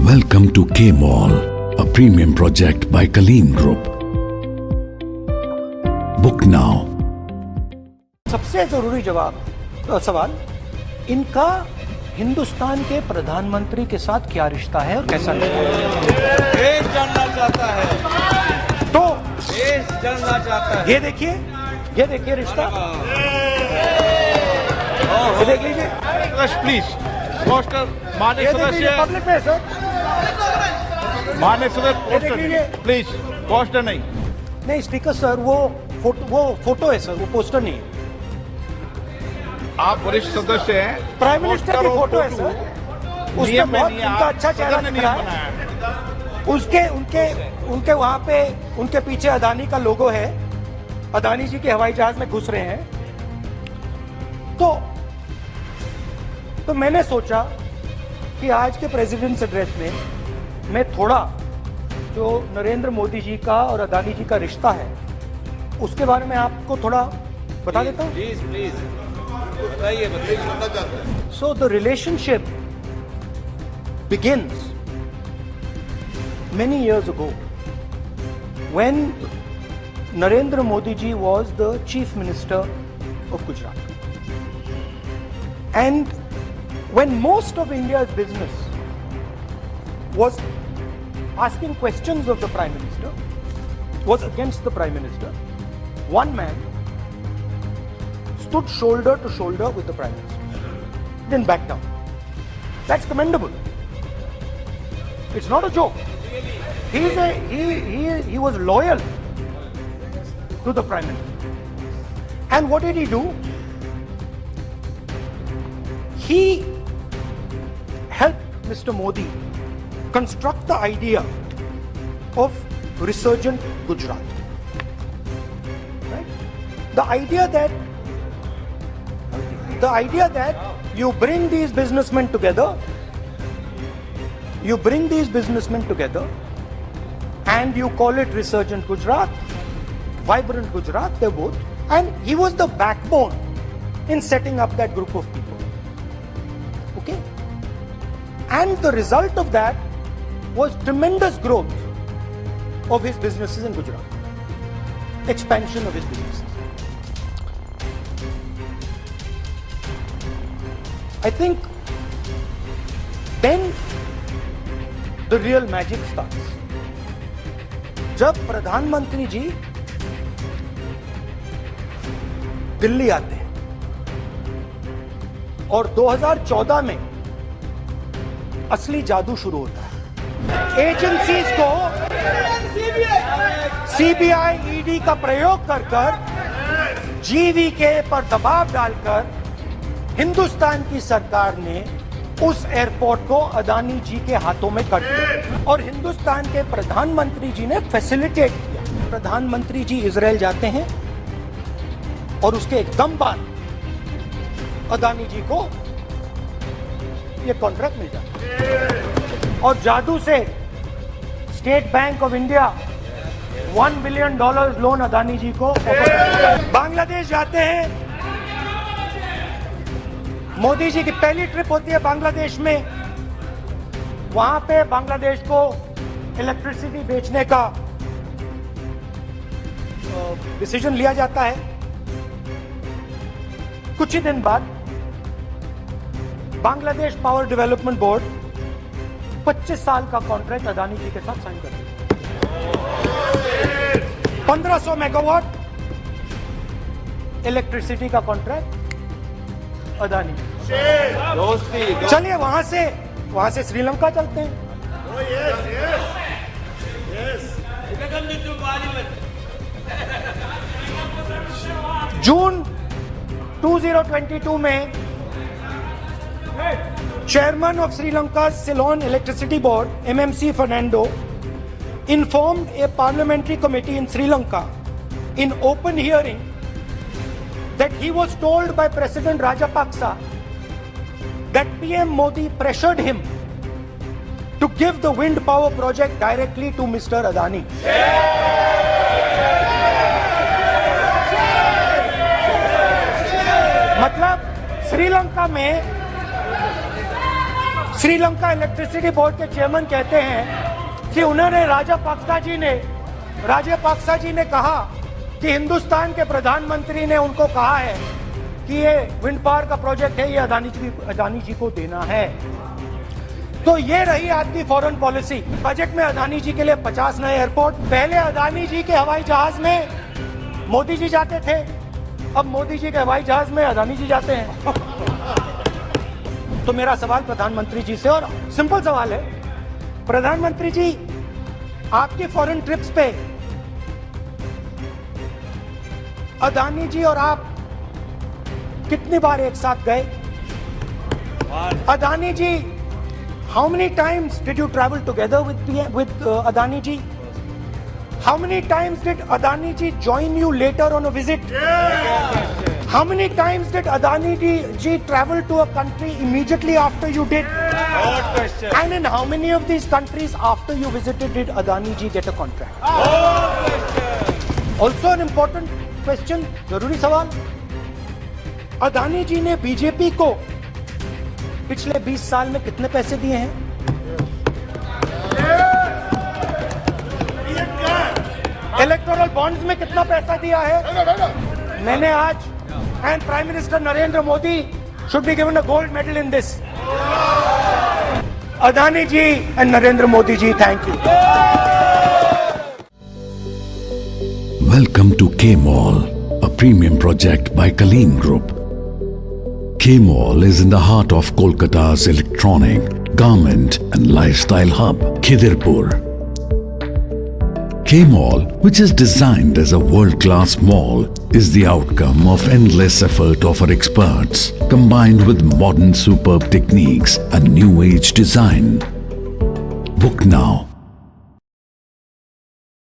Welcome to K Mall, a premium project by Kaleen Group. Book now. सबसे जरूरी सवाल, इनका हिंदुस्तान के प्रधानमंत्री के साथ क्या रिश्ता है और कैसा रिश्ता है? देश जानना चाहता है, तो देश जानना चाहता है। ये देखिए रिश्ता, ये देख लीजिए। प्लीज पोस्टर माननीय सदस्य, पब्लिक में सर, माननीय ये देख सदस्य लीजिए। प्लीज, पोस्टर नहीं स्टिकर सर, वो फोटो है सर, वो पोस्टर नहीं है। आप वरिष्ठ सदस्य हैं, प्राइम मिनिस्टर की फोटो है सर, उसमें नियम में बहुत नहीं है, उनका आप अच्छा चेहरा सदन ने दिख नियम रहा है। बनाया है। उनके वहां पे उनके पीछे अदानी का लोगो है, अदानी जी के हवाई जहाज में घुस रहे हैं। तो मैंने सोचा कि आज के प्रेसिडेंट्स एड्रेस में मैं थोड़ा जो नरेंद्र मोदी जी का और अदानी जी का रिश्ता है उसके बारे में आपको थोड़ा बता देता हूं। प्लीज बताइए, सुनना चाहते हैं। So the relationship begins many years ago when Narendra Modi ji was the Chief Minister of Gujarat. And when most of India's business was asking questions of the Prime Minister, was against the Prime Minister, one man stood shoulder to shoulder with the Prime Minister. Didn't back down. That's commendable. It's not a joke. He was loyal to the Prime Minister. And what did he do? He helped Mr. Modi construct the idea of resurgent Gujarat. Right? The idea that you bring these businessmen together, and you call it Resurgent Gujarat, Vibrant Gujarat, they're both. And he was the backbone in setting up that group of people. Okay? And the result of that was tremendous growth of his businesses in Gujarat. Expansion of his businesses. I think then the real magic starts. जब प्रधानमंत्री जी दिल्ली आते हैं और 2014 में असली जादू शुरू होता है। एजेंसीज को सीबीआई, ईडी का प्रयोग कर जीवीके पर दबाव डालकर हिंदुस्तान की सरकार ने उस एयरपोर्ट को अदानी जी के हाथों में कर दिया और हिंदुस्तान के प्रधानमंत्री जी ने फैसिलिटेट किया। प्रधानमंत्री जी इजराइल जाते हैं और उसके एकदम बाद अदानी जी को ये कॉन्ट्रैक्ट मिल जाता है और जादू से State Bank of India $1 billion loan Adani ji को। बांग्लादेश जाते हैं, मोदी जी की पहली ट्रिप होती है बांग्लादेश में। वहां पे बांग्लादेश को इलेक्ट्रिसिटी बेचने का डिसीजन लिया जाता है। कुछ ही दिन बाद बांग्लादेश पावर डेवलपमेंट बोर्ड 25 साल का कॉन्ट्रैक्ट अदानी जी के साथ साइन कर दिया। 1500 मेगावाट इलेक्ट्रिसिटी का कॉन्ट्रैक्ट अदानी। चलिए वहां से श्रीलंका चलते हैं। जून 2022 में Chairman of Sri Lanka's Ceylon Electricity Board, MMC Fernando, informed a parliamentary committee in Sri Lanka in open hearing that he was told by President Rajapaksa that PM Modi pressured him to give the wind power project directly to Mr. Adani. मतलब श्रीलंका में Sri Lanka electricity board के chairman कहते हैं कि उन्होंने राजापाक्सा जी ने कहा कि हिंदुस्तान के प्रधानमंत्री ने उनको कहा है कि ये विंड पावर का प्रोजेक्ट है, ये अदानी जी को देना है। तो ये रही आपकी फॉरेन पॉलिसी। बजट में अदानी जी के लिए 50 नए एयरपोर्ट। पहले अदानी जी के हवाई जहाज में मोदी जी जाते थे, अब मोदी जी के हवाई जहाज में अदानी जी जाते हैं। तो मेरा सवाल प्रधानमंत्री जी से, और सिंपल सवाल है, प्रधानमंत्री जी आपकी फॉरेन ट्रिप्स पे अदानी जी और आप कितनी बार एक साथ गए? अदानी जी, how many times did you travel together with Adani ji? How many times did Adani ji join you later on a visit? How many times did Adani ji travel to a country immediately after you did? And in how many of these countries after you visited did Adani ji get a contract? Also an important question, जरूरी सवाल, अदानी जी ने BJP को पिछले 20 साल में कितने पैसे दिए हैं? इलेक्टोरल बॉन्ड्स में कितना पैसा दिया है? मैंने आज, and prime minister Narendra Modi should be given a gold medal in this. Adani ji and Narendra Modi ji, thank you. Welcome to K-Mall, a premium project by Kaleen Group. K-Mall is in the heart of Kolkata's electronic, garment and lifestyle hub, Khidirpur. K-Mall, which is designed as a world-class mall, is the outcome of endless effort of our experts, combined with modern superb techniques and new age design. Book now